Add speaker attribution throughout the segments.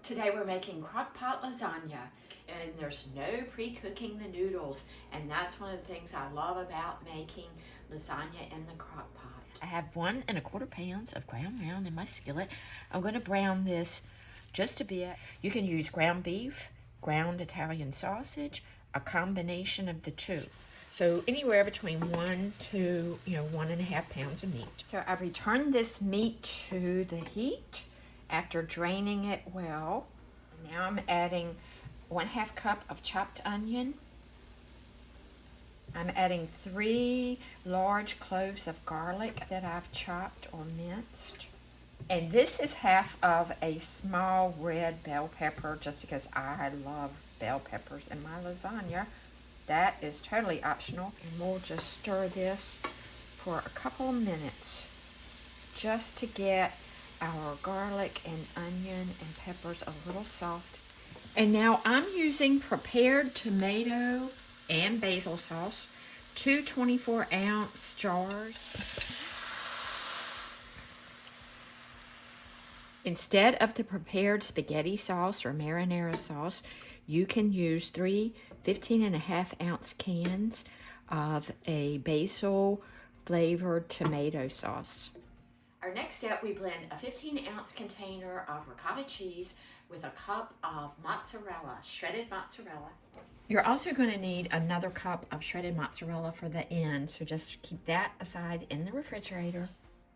Speaker 1: Today we're making crock-pot lasagna, and there's no pre-cooking the noodles, and that's one of the things I love about making lasagna in the crock pot. I have 1 1/4 pounds of ground round in my skillet. I'm going to brown this just a bit. You can use ground beef, ground Italian sausage, a combination of the two. So anywhere between 1 to 1.5 pounds of meat. So I've returned this meat to the heat after draining it well. Now I'm adding 1/2 cup of chopped onion. I'm adding 3 large cloves of garlic that I've chopped or minced. And this is half of a small red bell pepper, just because I love bell peppers in my lasagna. That is totally optional. And we'll just stir this for a couple of minutes just to get our garlic and onion and peppers a little soft. And now I'm using prepared tomato and basil sauce, 2 24-ounce jars. Instead of the prepared spaghetti sauce or marinara sauce, you can use 3 15.5-ounce cans of a basil flavored tomato sauce. Our next step, we blend a 15-ounce container of ricotta cheese with a cup of mozzarella, shredded mozzarella. You're also going to need another cup of shredded mozzarella for the end, so just keep that aside in the refrigerator.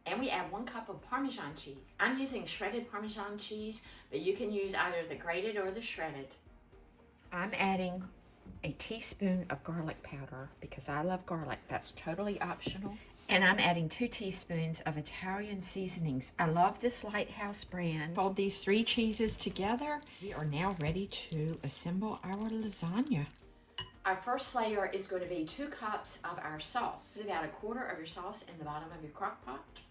Speaker 1: And we add 1 cup of Parmesan cheese. I'm using shredded Parmesan cheese, but you can use either the grated or the shredded. I'm adding a teaspoon of garlic powder because I love garlic. That's totally optional. And I'm adding 2 teaspoons of Italian seasonings. I love this Lighthouse brand. Fold these 3 cheeses together. We are now ready to assemble our lasagna. Our first layer is going to be 2 cups of our sauce. About 1/4 of your sauce in the bottom of your crock pot.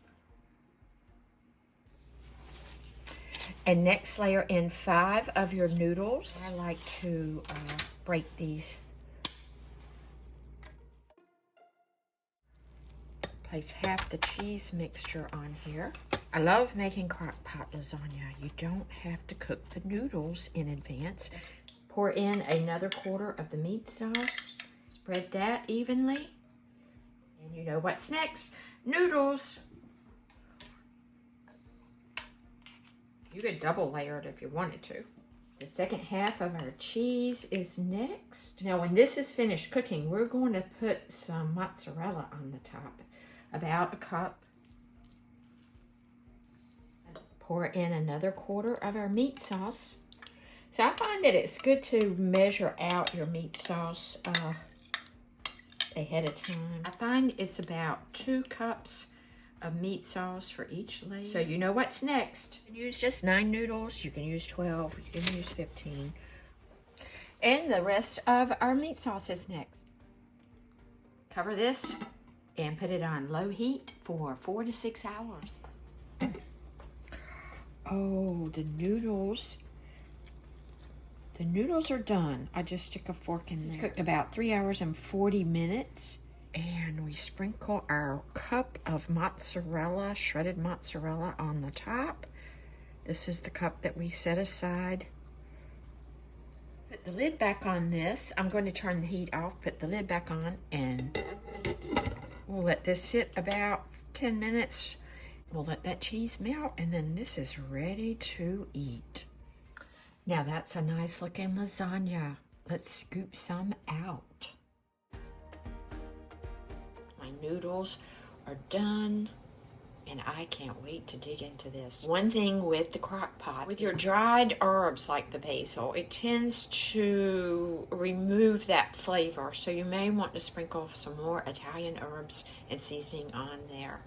Speaker 1: And next layer in 5 of your noodles. I like to break these. Place half the cheese mixture on here. I love making crock pot lasagna. You don't have to cook the noodles in advance. Pour in another 1/4 of the meat sauce. Spread that evenly. And you know what's next? Noodles. You could double layer it if you wanted to. The second half of our cheese is next. Now when this is finished cooking, we're going to put some mozzarella on the top. About a cup. Pour in another 1/4 of our meat sauce. So I find that it's good to measure out your meat sauce ahead of time. I find it's about 2 cups of meat sauce for each layer. So you know what's next. You can use just 9 noodles. You can use 12. You can use 15. And the rest of our meat sauce is next. Cover this and put it on low heat for 4 to 6 hours. Oh, the noodles. The noodles are done. I just stick a fork in there. It's cooked about 3 hours and 40 minutes. And we sprinkle our cup of mozzarella, shredded mozzarella on the top. This is the cup that we set aside. Put the lid back on this. I'm going to turn the heat off, put the lid back on, and we'll let this sit about 10 minutes. We'll let that cheese melt, and then this is ready to eat. Now that's a nice looking lasagna. Let's scoop some out. My noodles are done, and I can't wait to dig into this. One thing with the crock pot, with your dried herbs like the basil, it tends to remove that flavor, so you may want to sprinkle some more Italian herbs and seasoning on there.